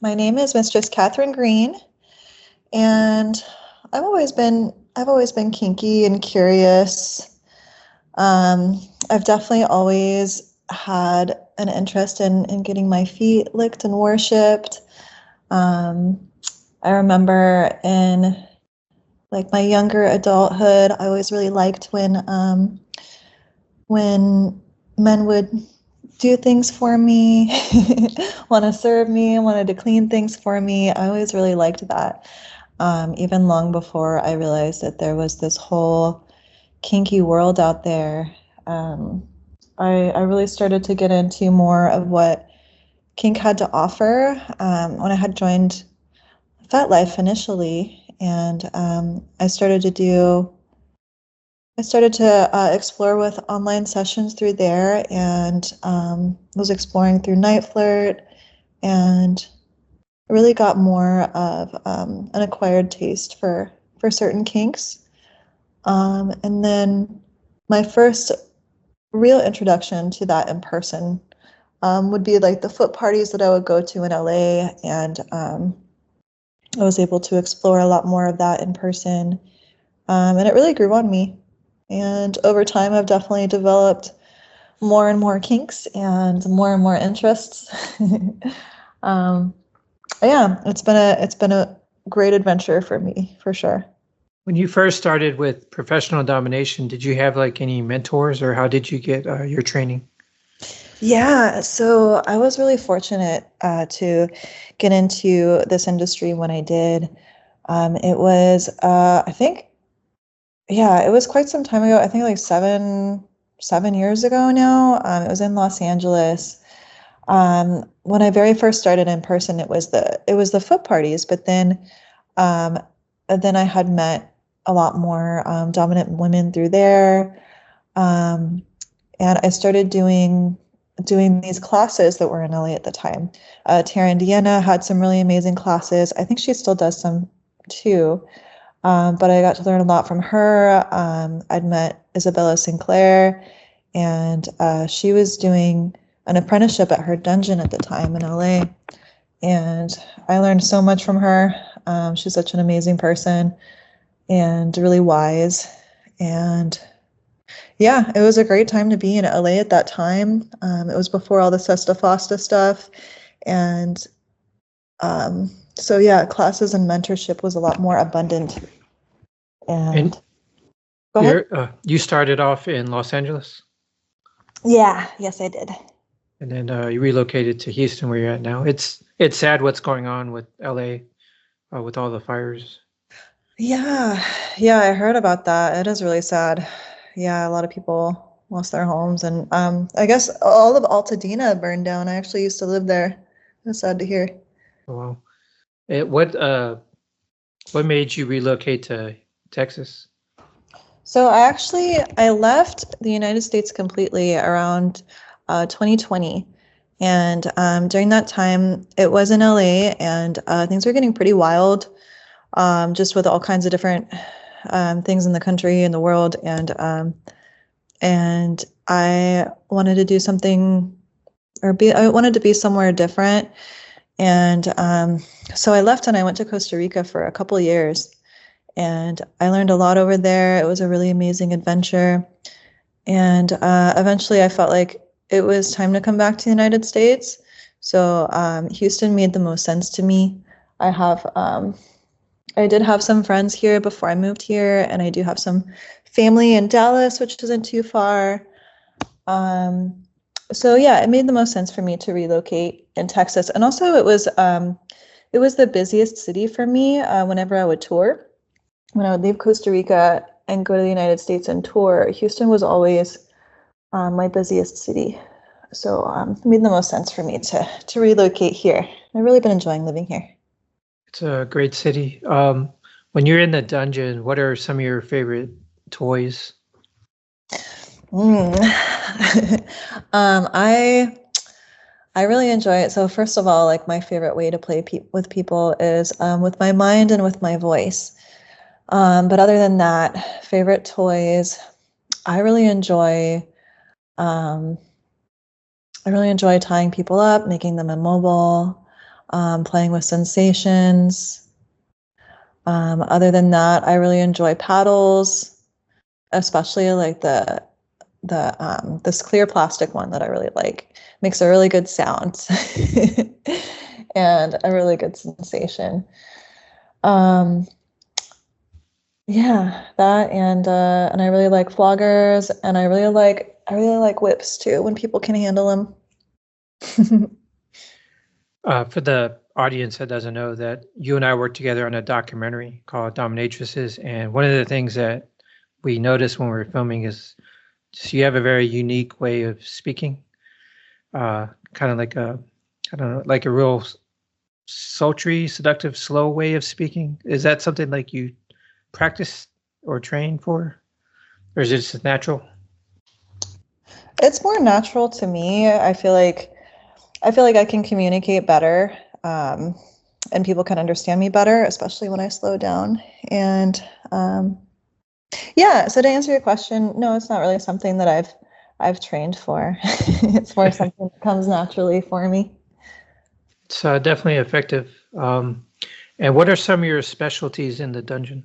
My name is Mistress Katherine Green, and I've always been kinky and curious. I've definitely always had an interest in getting my feet licked and worshipped. I remember in like my younger adulthood, I always really liked when men would do things for me, want to serve me, wanted to clean things for me. I always really liked that. Even long before I realized that there was this whole kinky world out there. I really started to get into more of what kink had to offer when I had joined FetLife initially, and I started to explore with online sessions through there, and was exploring through Night Flirt, and really got more of an acquired taste for certain kinks. And then my first real introduction to that in person would be like the foot parties that I would go to in LA, and I was able to explore a lot more of that in person, and it really grew on me. And over time, I've definitely developed more and more kinks and more interests. Yeah, it's been a great adventure for me, for sure. When you first started with professional domination, did you have like any mentors, or how did you get your training? Yeah, so I was really fortunate to get into this industry when I did. It was, I think, yeah, it was quite some time ago. I think like seven years ago now. It was in Los Angeles. When I very first started in person, it was the foot parties, but then I had met a lot more dominant women through there, and I started doing these classes that were in LA at the time. Tara Indiana had some really amazing classes. I think she still does some too. But I got to learn a lot from her. I'd met Isabella Sinclair, and she was doing an apprenticeship at her dungeon at the time in LA. And I learned so much from her. She's such an amazing person and really wise. And yeah, it was a great time to be in LA at that time. It was before all the Sesta Fosta stuff. And so yeah, classes and mentorship was a lot more abundant. And go ahead. You started off in Los Angeles? Yeah, yes, I did. And then you relocated to Houston, where you're at now. It's sad what's going on with LA, with all the fires. Yeah, I heard about that. It is really sad. Yeah, a lot of people lost their homes, and I guess all of Altadena burned down. I actually used to live there. It's sad to hear. Oh, wow. What made you relocate to Texas? So I left the United States completely around 2020. And during that time, it was in LA, and things were getting pretty wild, just with all kinds of different things in the country and the world. And I wanted to do something, I wanted to be somewhere different. And so I left and I went to Costa Rica for a couple of years. And I learned a lot over there. It was a really amazing adventure. And eventually I felt like it was time to come back to the United States. So Houston made the most sense to me. I did have some friends here before I moved here, and I do have some family in Dallas, which isn't too far. So yeah, it made the most sense for me to relocate in Texas. And also it was the busiest city for me whenever I would tour. When I would leave Costa Rica and go to the United States and tour, Houston was always my busiest city. So it made the most sense for me to relocate here. I've really been enjoying living here. It's a great city. When you're in the dungeon, what are some of your favorite toys? I really enjoy it. So first of all, like my favorite way to play with people is with my mind and with my voice. But other than that, favorite toys, I really enjoy tying people up, making them immobile. playing with sensations. Other than that, I really enjoy paddles, especially like this clear plastic one that I really like. Makes a really good sound and a really good sensation. Um, yeah, that and I really like floggers, and I really like whips too when people can handle them. For the audience that doesn't know, that you and I worked together on a documentary called Dominatrixes, and one of the things that we noticed when we were filming is just you have a very unique way of speaking, kind of like a, I don't know, like a real sultry, seductive, slow way of speaking. Is that something like you practice or train for, or is it just natural? It's more natural to me. I feel like I can communicate better, and people can understand me better, especially when I slow down. And yeah, so to answer your question, no, it's not really something that I've trained for. It's more something that comes naturally for me. It's definitely effective. And what are some of your specialties in the dungeon?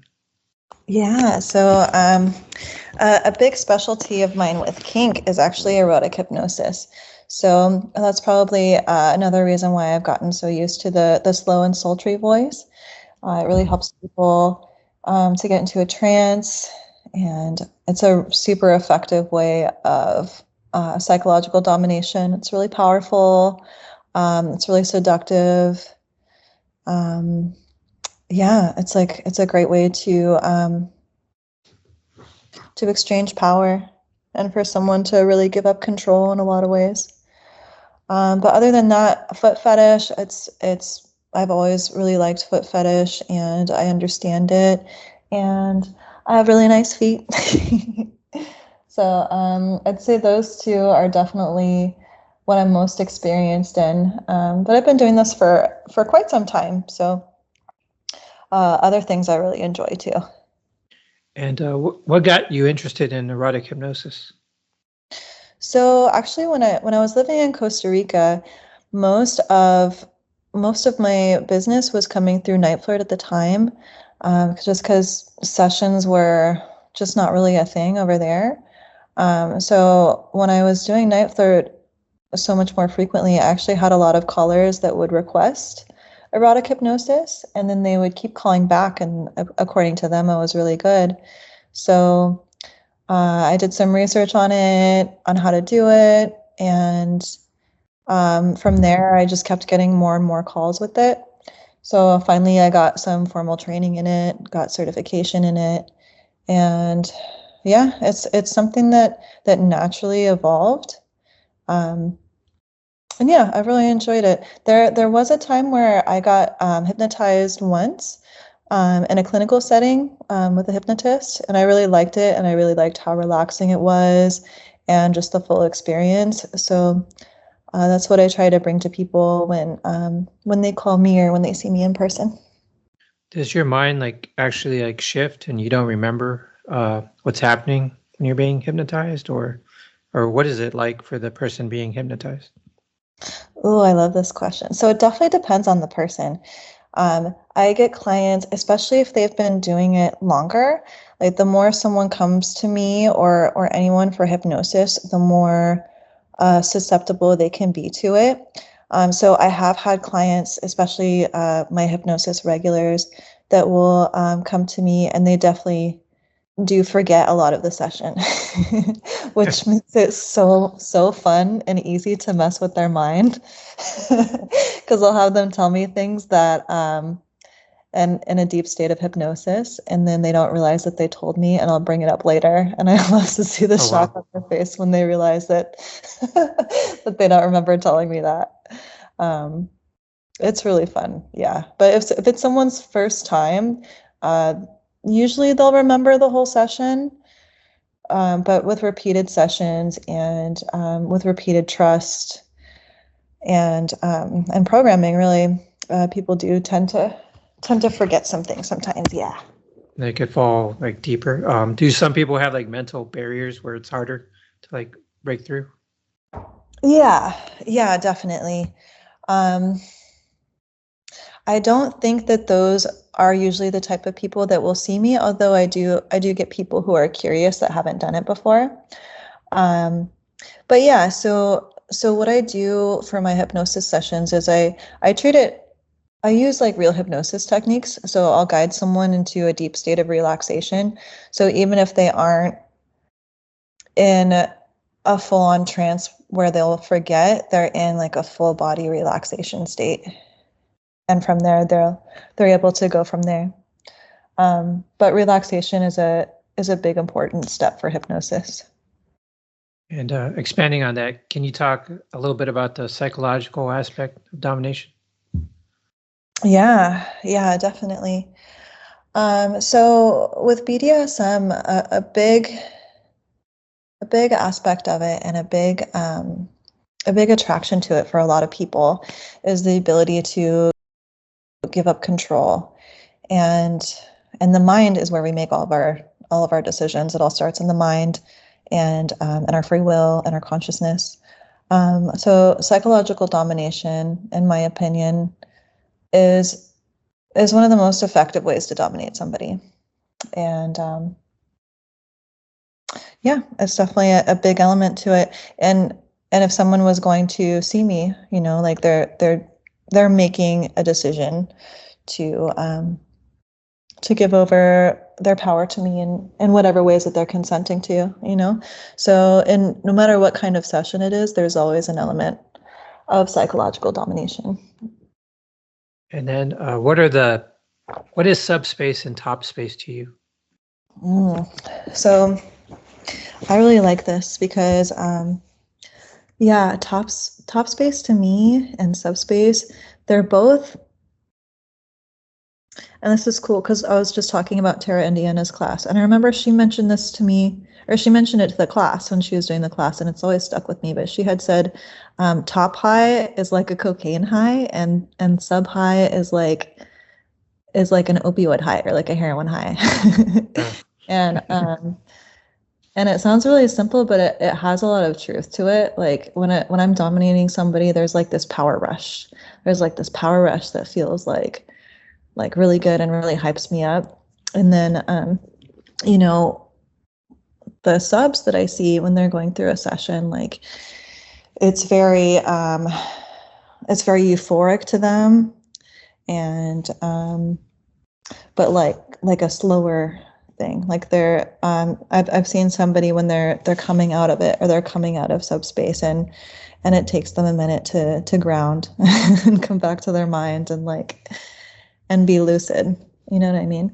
Yeah, so a big specialty of mine with kink is actually erotic hypnosis. So that's probably another reason why I've gotten so used to the slow and sultry voice. It really helps people to get into a trance, and it's a super effective way of psychological domination. It's really powerful. It's really seductive. Um, yeah, it's a great way to exchange power and for someone to really give up control in a lot of ways. But other than that, foot fetish, it's I've always really liked foot fetish, and I understand it, and I have really nice feet. So I'd say those two are definitely what I'm most experienced in. But I've been doing this for quite some time, so other things I really enjoy too. And what got you interested in erotic hypnosis? So actually, when I was living in Costa Rica, most of most of my business was coming through Night Flirt at the time, just because sessions were just not really a thing over there. So when I was doing Night Flirt so much more frequently, I actually had a lot of callers that would request erotic hypnosis, and then they would keep calling back, and according to them, I was really good. So I did some research on it, on how to do it, and from there, I just kept getting more and more calls with it. So finally, I got some formal training in it, got certification in it, and yeah, it's something that naturally evolved. Um, and yeah, I really enjoyed it. There was a time where I got hypnotized once in a clinical setting with a hypnotist, and I really liked it, and I really liked how relaxing it was, and just the full experience. So that's what I try to bring to people when they call me or when they see me in person. Does your mind like actually like shift and you don't remember what's happening when you're being hypnotized, or what is it like for the person being hypnotized? Oh, I love this question. So it definitely depends on the person. I get clients, especially if they've been doing it longer, like the more someone comes to me or anyone for hypnosis, the more susceptible they can be to it. So I have had clients, especially my hypnosis regulars, that will come to me, and they definitely do forget a lot of the session, which makes it so fun and easy to mess with their mind. Because I'll have them tell me things that and in a deep state of hypnosis, and then they don't realize that they told me, and I'll bring it up later, and I love to see the Oh shock wow. on their face when they realize that that they don't remember telling me that. Um, it's really fun, yeah. But if it's someone's first time, uh, usually they'll remember the whole session. But with repeated sessions and with repeated trust and programming, really, people do tend to forget something sometimes. Yeah. They could fall like deeper. Do some people have like mental barriers where it's harder to like break through? Yeah, yeah, definitely. Um, I don't think that those are usually the type of people that will see me, although I do get people who are curious that haven't done it before. But yeah, so what I do for my hypnosis sessions is I treat it, I use like real hypnosis techniques. So I'll guide someone into a deep state of relaxation. So even if they aren't in a full-on trance where they'll forget, they're in like a full body relaxation state. And from there they're able to go from there. But relaxation is a big important step for hypnosis. And expanding on that, can you talk a little bit about the psychological aspect of domination? Yeah, definitely. So with BDSM, a big aspect of it and a big attraction to it for a lot of people is the ability to give up control. And the mind is where we make all of our decisions. It all starts in the mind and our free will and our consciousness. So psychological domination, in my opinion, is one of the most effective ways to dominate somebody. And yeah, it's definitely a big element to it. And if someone was going to see me, you know, like they're making a decision to give over their power to me in whatever ways that they're consenting to, you know. So in no matter what kind of session it is, there's always an element of psychological domination. And then what is subspace and topspace to you? So I really like this because yeah, top space to me and subspace, they're both, and this is cool because I was just talking about Tara Indiana's class, and I remember she mentioned this to me, or she mentioned it to the class when she was doing the class, and it's always stuck with me. But she had said, top high is like a cocaine high, and sub high is like an opioid high or like a heroin high. and and it sounds really simple, but it has a lot of truth to it. Like when I'm dominating somebody, there's like this power rush. There's like this power rush that feels like really good and really hypes me up. And then you know, the subs that I see when they're going through a session, like it's very euphoric to them, and but like a slower thing. Like I've seen somebody when they're coming out of it, or they're coming out of subspace, and it takes them a minute to ground and come back to their mind and be lucid. You know what I mean?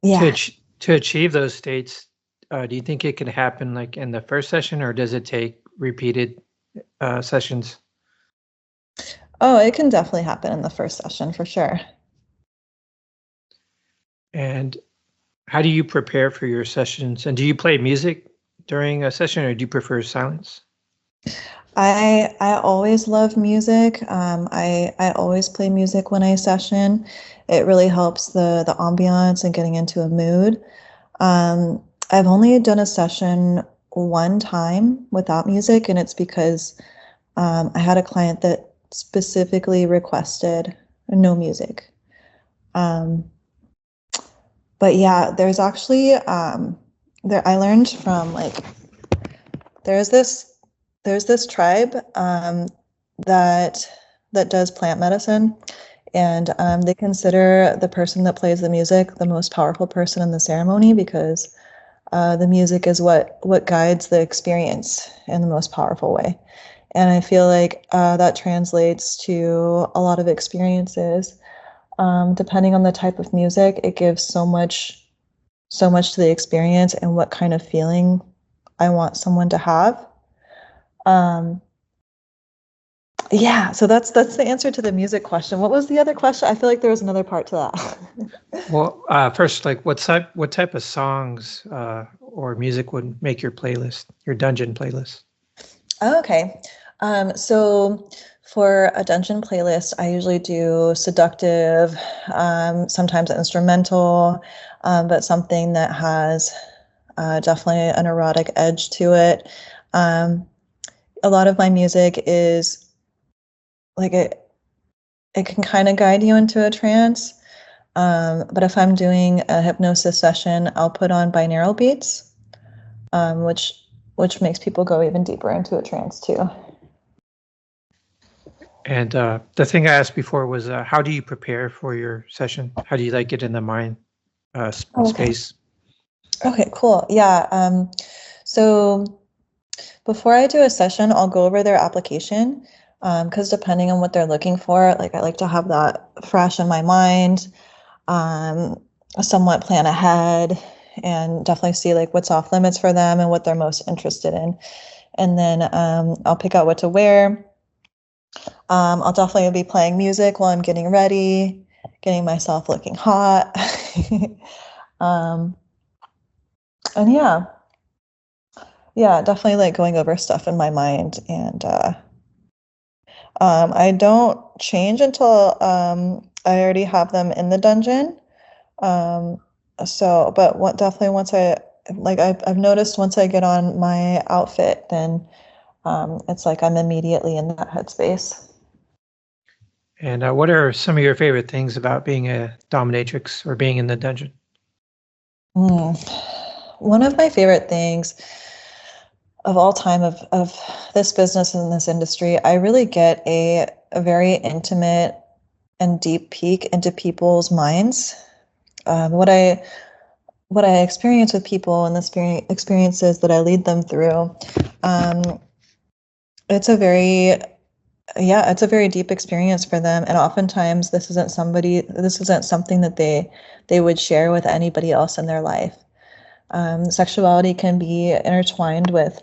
Yeah. To achieve those states, do you think it can happen like in the first session, or does it take repeated sessions? Oh, it can definitely happen in the first session for sure. And how do you prepare for your sessions? And do you play music during a session, or do you prefer silence? I always love music. I always play music when I session. It really helps the ambiance and getting into a mood. I've only done a session one time without music, and it's because I had a client that specifically requested no music. But yeah, there's actually there I learned from like there's this tribe that does plant medicine, and they consider the person that plays the music the most powerful person in the ceremony, because the music is what guides the experience in the most powerful way. And I feel like that translates to a lot of experiences. Depending on the type of music, it gives so much to the experience and what kind of feeling I want someone to have. Yeah, so that's the answer to the music question. What was the other question? I feel like there was another part to that. Well, first, like what type of songs or music would make your playlist, your dungeon playlist? Okay. So for a dungeon playlist, I usually do seductive, sometimes instrumental, but something that has definitely an erotic edge to it. A lot of my music is like it can kind of guide you into a trance. But if I'm doing a hypnosis session, I'll put on binaural beats, which makes people go even deeper into a trance too. And the thing I asked before was, how do you prepare for your session? How do you like get in the mind space? Okay, cool. Yeah. So before I do a session, I'll go over their application, because depending on what they're looking for, like I like to have that fresh in my mind, somewhat plan ahead, and definitely see like what's off limits for them and what they're most interested in. And then I'll pick out what to wear. I'll definitely be playing music while I'm getting ready, getting myself looking hot. And yeah, definitely like going over stuff in my mind. And I don't change until I already have them in the dungeon. But definitely once I've noticed once I get on my outfit, then it's like I'm immediately in that headspace. And what are some of your favorite things about being a dominatrix or being in the dungeon? One of my favorite things of all time of this business and this industry, I really get a very intimate and deep peek into people's minds. What I experience with people and the experiences that I lead them through, it's a very deep experience for them, and oftentimes this isn't something that they would share with anybody else in their life. Sexuality can be intertwined with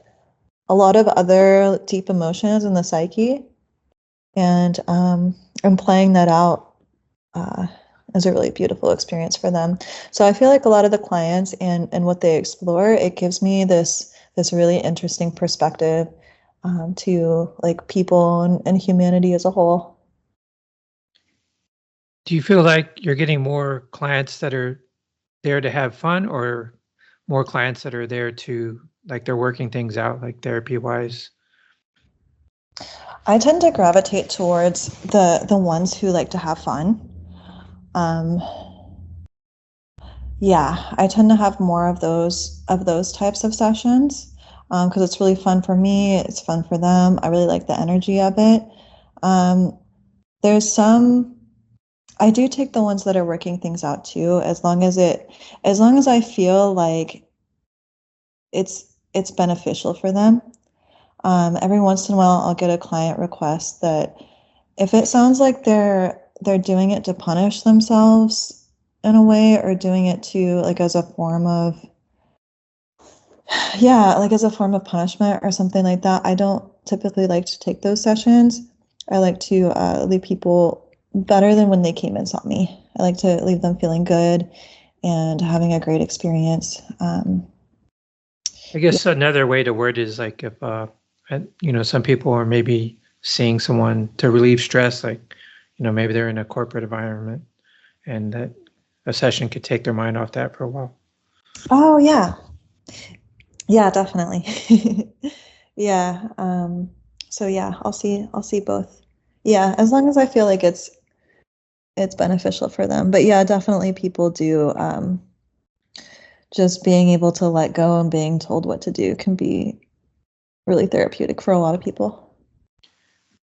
a lot of other deep emotions in the psyche, and playing that out is a really beautiful experience for them. So I feel like a lot of the clients and what they explore, it gives me this really interesting perspective to like people and humanity as a whole. Do you feel like you're getting more clients that are there to have fun, or more clients that are there to, like, they're working things out, like therapy wise? I tend to gravitate towards the ones who like to have fun. Yeah, I tend to have more of those types of sessions, because it's really fun for me. It's fun for them. I really like the energy of it. There's some. I do take the ones that are working things out too, as long as I feel like it's beneficial for them. Every once in a while, I'll get a client request that if it sounds like they're doing it to punish themselves in a way, or doing it to like as a form of punishment or something like that, I don't typically like to take those sessions. I like to leave people better than when they came and saw me. I like to leave them feeling good and having a great experience. I guess another way to word is like, if some people are maybe seeing someone to relieve stress, like, maybe they're in a corporate environment, and that a session could take their mind off that for a while. Oh yeah, definitely. Yeah. So yeah, I'll see both. Yeah, as long as I feel like it's beneficial for them. But yeah, definitely people do. Just being able to let go and being told what to do can be really therapeutic for a lot of people.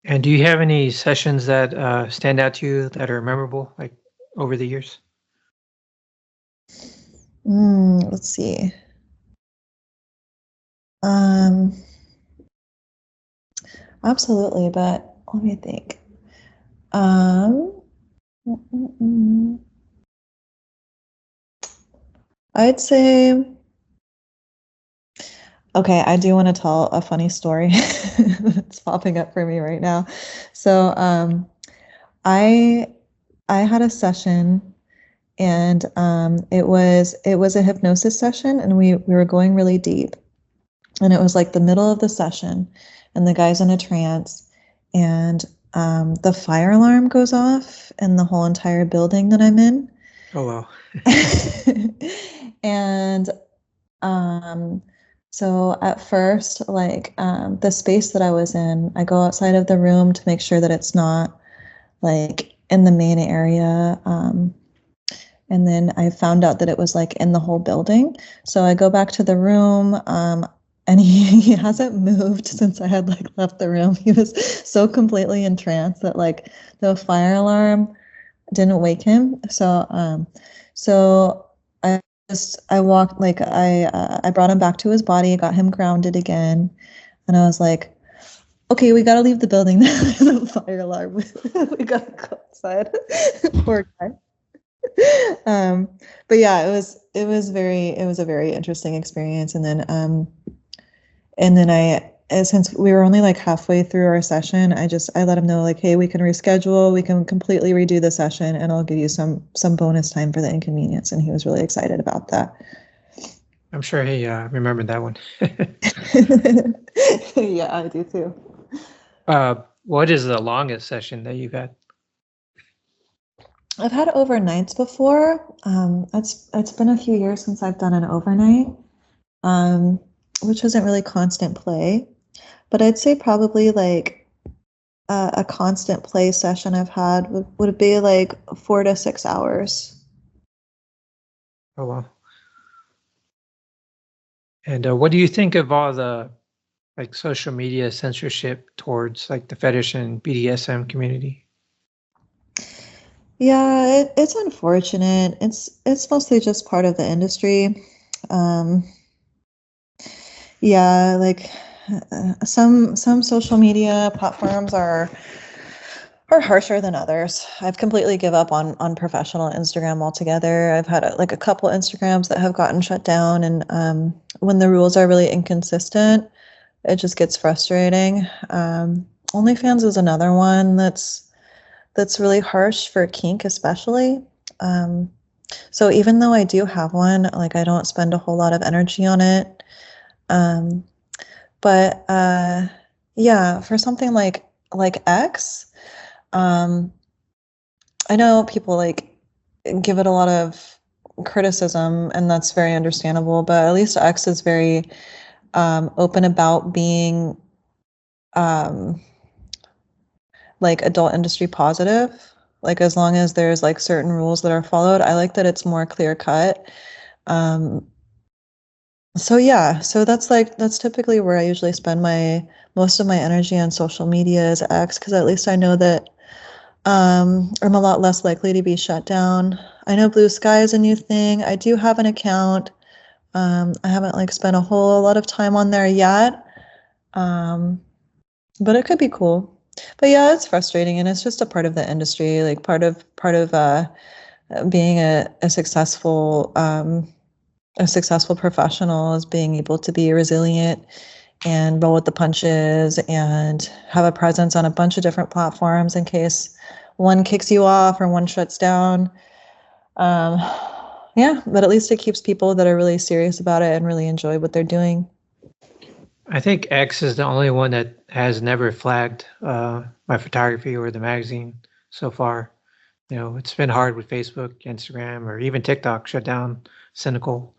And do you have any sessions that stand out to you that are memorable, like over the years? Let's see. Absolutely, but let me think. I'd say, okay, I do want to tell a funny story that's popping up for me right now. So, I had a session, and it was a hypnosis session, and we were going really deep, and it was like the middle of the session, and the guy's in a trance, and the fire alarm goes off in the whole entire building that I'm in. Oh wow. And so at first, like the space that I was in, I go outside of the room to make sure that it's not like in the main area. And then I found out that it was like in the whole building. So I go back to the room, and he hasn't moved since I had like left the room. He was so completely entranced that like the fire alarm didn't wake him. So I walked, like I brought him back to his body, got him grounded again, and I was like, okay, we gotta leave the building. There's a fire alarm. We gotta go outside. Poor guy. But yeah, it was a very interesting experience. And then since we were only like halfway through our session, I let him know like, hey, we can reschedule, we can completely redo the session, and I'll give you some bonus time for the inconvenience. And he was really excited about that. I'm sure he remembered that one. Yeah, I do too. What is the longest session that you've had? I've had overnights before. It's been a few years since I've done an overnight, which isn't really constant play, but I'd say probably like a constant play session I've had would be like 4 to 6 hours. Oh wow! And what do you think of all the like social media censorship towards like the fetish and BDSM community? Yeah, it's unfortunate. It's mostly just part of the industry. Yeah, like some social media platforms are harsher than others. I've completely give up on professional Instagram altogether. I've had like a couple Instagrams that have gotten shut down, and when the rules are really inconsistent, it just gets frustrating. OnlyFans is another one that's really harsh for kink, especially. So even though I do have one, like I don't spend a whole lot of energy on it. But yeah, for something like X, I know people like give it a lot of criticism, and that's very understandable. But at least X is very open about being like adult industry positive. Like as long as there's like certain rules that are followed, I like that it's more clear cut. So yeah, so that's typically where I usually spend most of my energy on social media is X, because at least I know that I'm a lot less likely to be shut down. I know Blue Sky is a new thing. I do have an account. I haven't like spent a whole lot of time on there yet, but it could be cool. But yeah, it's frustrating, and it's just a part of the industry. Like part of being a successful professional is being able to be resilient and roll with the punches and have a presence on a bunch of different platforms in case one kicks you off or one shuts down. Yeah, but at least it keeps people that are really serious about it and really enjoy what they're doing. I think X is the only one that has never flagged my photography or the magazine so far. You know, it's been hard with Facebook, Instagram, or even TikTok shut down Sinical.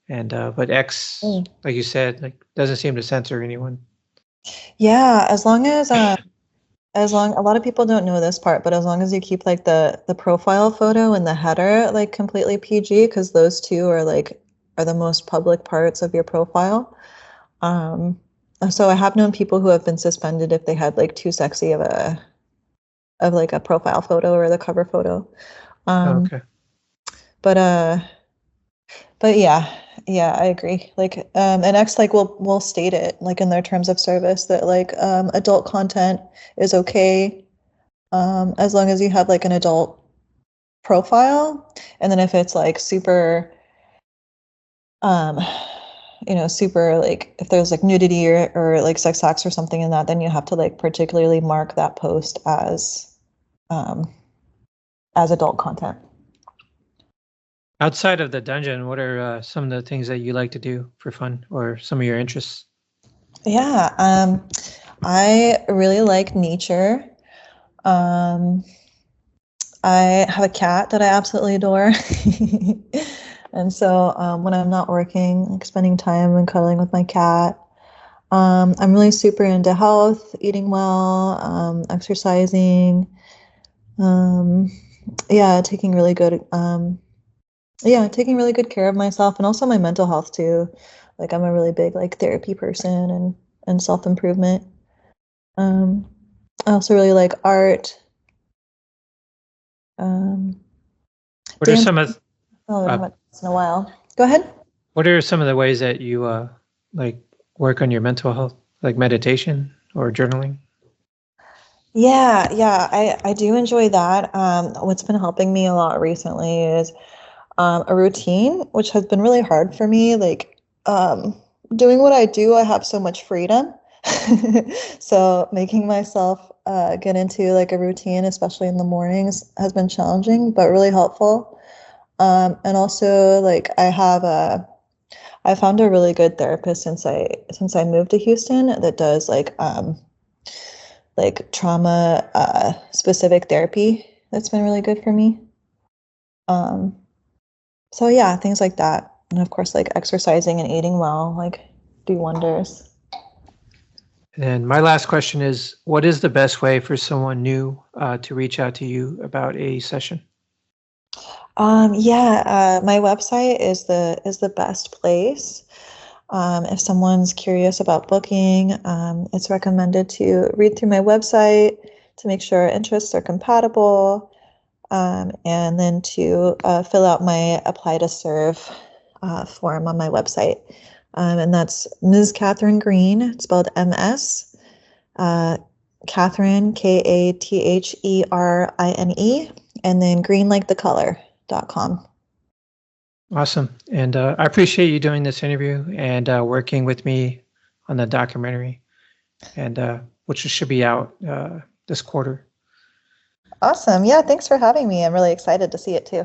And but X, like you said, like doesn't seem to censor anyone. Yeah, as long as a lot of people don't know this part, but as long as you keep like the profile photo and the header like completely PG, because those two are the most public parts of your profile. So I have known people who have been suspended if they had like too sexy of a profile photo or the cover photo. Okay. But yeah, I agree. Like, and XLike will state it like in their terms of service that like adult content is okay, as long as you have like an adult profile, and then if it's like super, super like if there's like nudity or like sex acts or something in that, then you have to like particularly mark that post as adult content. Outside of the dungeon, what are some of the things that you like to do for fun or some of your interests? Yeah, I really like nature. I have a cat that I absolutely adore. And so when I'm not working, like spending time and cuddling with my cat. I'm really super into health, eating well, exercising. Um, yeah, taking really good taking really good care of myself and also my mental health too. Like I'm a really big like therapy person and self-improvement. Um, I also really like art, um, What are dance. some of Oh, I uh, haven't danced in a while. Go ahead. what are some of the ways that you like work on your mental health, like meditation or journaling? Yeah, I do enjoy that. What's been helping me a lot recently is a routine, which has been really hard for me. Like doing what I do, I have so much freedom. So making myself get into like a routine, especially in the mornings, has been challenging, but really helpful. And also like I found a really good therapist since I moved to Houston that does like trauma specific therapy. That's been really good for me. Um, so yeah, things like that. And of course, like exercising and eating well, like do wonders. And my last question is, what is the best way for someone new to reach out to you about a session? My website is the best place. If someone's curious about booking, it's recommended to read through my website to make sure interests are compatible, and then to fill out my apply to serve form on my website. And that's Ms. Katherine Green, spelled MS. Uh, Katherine, Katherine, and then green like the color.com. Awesome. And I appreciate you doing this interview and working with me on the documentary, and which should be out this quarter. Awesome. Yeah, thanks for having me. I'm really excited to see it too.